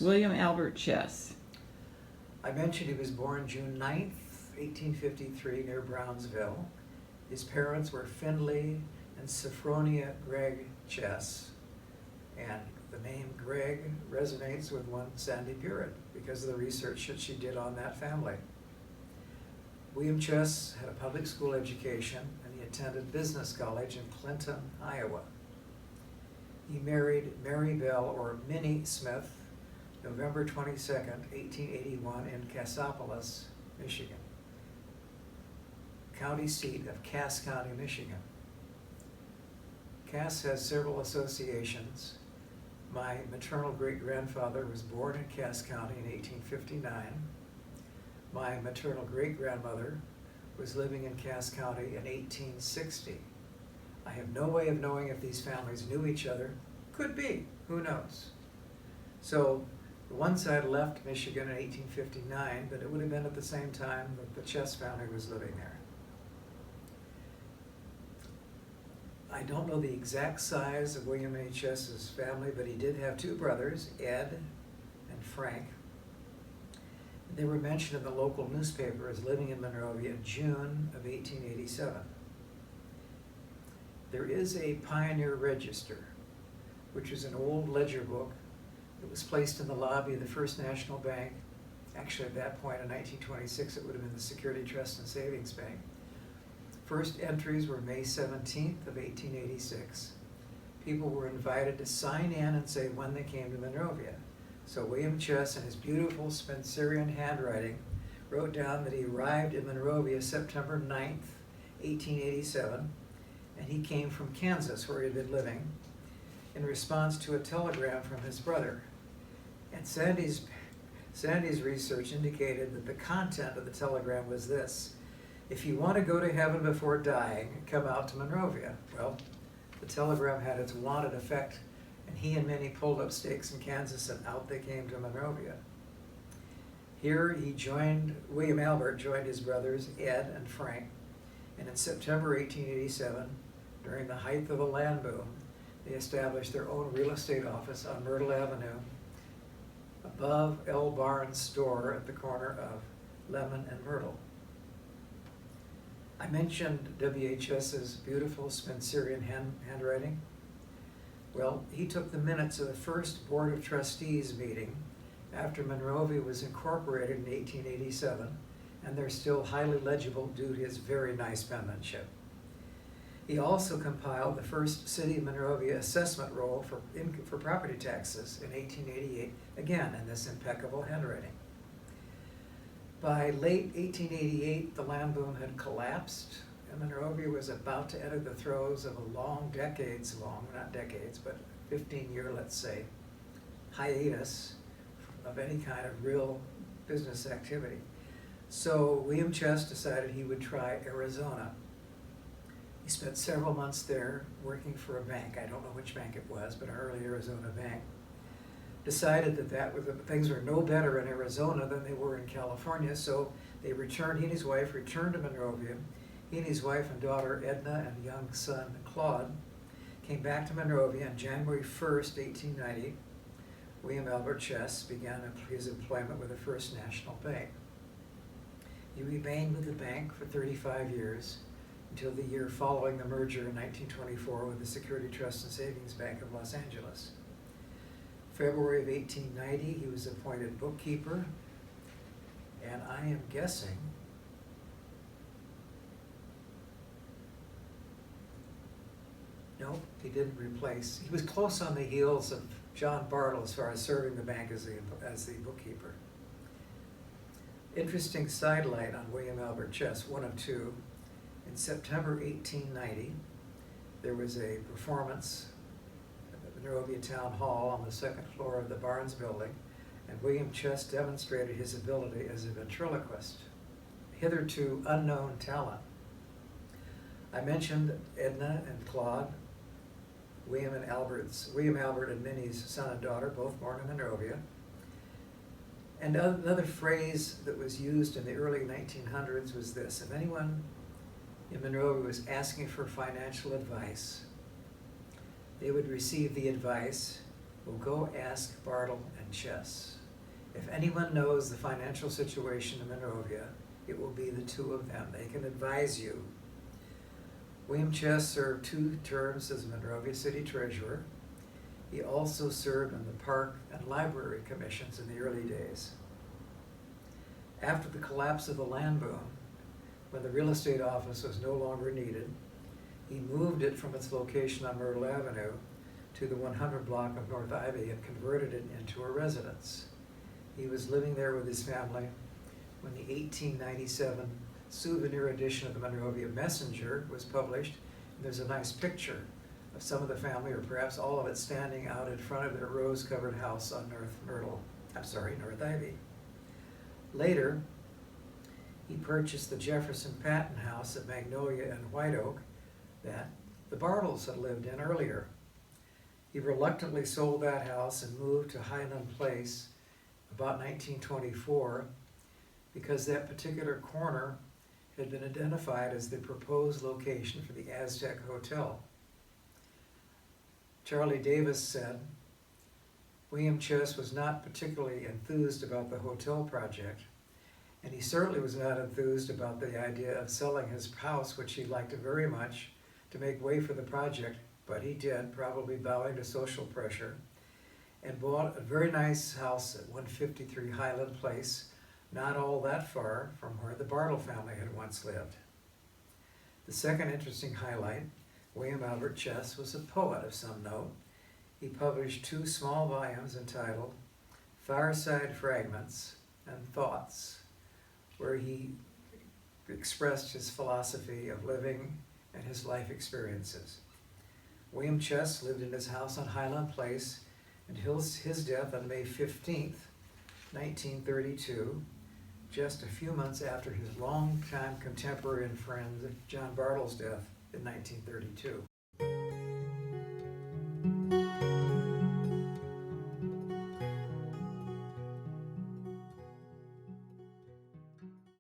William Albert Chess. I mentioned he was born June 9th, 1853, near Brownsville. His parents were Findlay and Sophronia Gregg Chess, and the name Gregg resonates with one Sandy Burritt because of the research that she did on that family. William Chess had a public school education, and he attended business college in Clinton, Iowa. He married Mary Bell, or Minnie Smith, November 22nd, 1881, in Cassopolis, Michigan, county seat of Cass County, Michigan. Cass has several associations. My maternal great-grandfather was born in Cass County in 1859. My maternal great-grandmother was living in Cass County in 1860. I have no way of knowing if these families knew each other. Could be, who knows? So one side left Michigan in 1859, but it would have been at the same time that the Chess family was living there. I don't know the exact size of William A. Chess's family, but he did have two brothers, Ed and Frank. They were mentioned in the local newspaper as living in Monrovia in June of 1887. There is a Pioneer Register, which is an old ledger book that was placed in the lobby of the First National Bank. Actually, at that point in 1926, it would have been the Security Trust and Savings Bank. First entries were May 17th of 1886. People were invited to sign in and say when they came to Monrovia. So William Chess, in his beautiful Spencerian handwriting, wrote down that he arrived in Monrovia September 9th, 1887, and he came from Kansas, where he had been living, in response to a telegram from his brother. And Sandy's research indicated that the content of the telegram was this: if you want to go to heaven before dying, come out to Monrovia. Well, the telegram had its wanted effect, and he and Minnie pulled up stakes in Kansas, and out they came to Monrovia. Here William Albert joined his brothers Ed and Frank, and in September 1887, during the height of the land boom, they established their own real estate office on Myrtle Avenue, above L. Barnes' store at the corner of Lemon and Myrtle. I mentioned W.H.S.'s beautiful Spencerian handwriting. Well, he took the minutes of the first Board of Trustees meeting after Monrovia was incorporated in 1887, and they're still highly legible due to his very nice penmanship. He also compiled the first City of Monrovia assessment roll for property taxes in 1888, again in this impeccable handwriting. By late 1888, the land boom had collapsed, and Monrovia was about to enter the throes of a long, not decades, but 15-year, let's say, hiatus of any kind of real business activity. So William Chess decided he would try Arizona. He spent several months there working for a bank. I don't know which bank it was, but an early Arizona bank. Decided that things were no better in Arizona than they were in California, so he and his wife returned to Monrovia. He and his wife and daughter Edna and young son Claude came back to Monrovia on January 1st, 1890. William Albert Chess began his employment with the First National Bank. He remained with the bank for 35 years until the year following the merger in 1924 with the Security Trust and Savings Bank of Los Angeles. February of 1890, he was appointed bookkeeper, and I am guessing no, he didn't replace. He was close on the heels of John Bartle as far as serving the bank as the bookkeeper. Interesting sidelight on William Albert Chess, one of two. In September 1890, there was a performance Monrovia Town Hall on the second floor of the Barnes building, and William Chess demonstrated his ability as a ventriloquist, hitherto unknown talent. I mentioned Edna and Claude, William Albert and Minnie's son and daughter, both born in Monrovia. And another phrase that was used in the early 1900s was this: if anyone in Monrovia was asking for financial advice, they would receive the advice, Well, go ask Bartle and Chess. If anyone knows the financial situation in Monrovia, it will be the two of them. They can advise you. William Chess served 2 terms as Monrovia City Treasurer. He also served on the Park and Library Commissions in the early days. After the collapse of the land boom, when the real estate office was no longer needed, he moved it from its location on Myrtle Avenue to the 100 block of North Ivy and converted it into a residence. He was living there with his family when the 1897 souvenir edition of the Monrovia Messenger was published. And there's a nice picture of some of the family, or perhaps all of it, standing out in front of their rose-covered house on North Ivy. Later, he purchased the Jefferson Patton house at Magnolia and White Oak that the Bartles had lived in earlier. He reluctantly sold that house and moved to Highland Place about 1924 because that particular corner had been identified as the proposed location for the Aztec Hotel. Charlie Davis said, William Chess was not particularly enthused about the hotel project, and he certainly was not enthused about the idea of selling his house, which he liked very much, to make way for the project, but he did, probably bowing to social pressure, and bought a very nice house at 153 Highland Place, not all that far from where the Bartle family had once lived. The second interesting highlight, William Albert Chess was a poet of some note. He published 2 small volumes entitled Fireside Fragments and Thoughts, where he expressed his philosophy of living and his life experiences. William Chess lived in his house on Highland Place until his death on May 15th, 1932, just a few months after his longtime contemporary and friend John Bartle's death in 1932.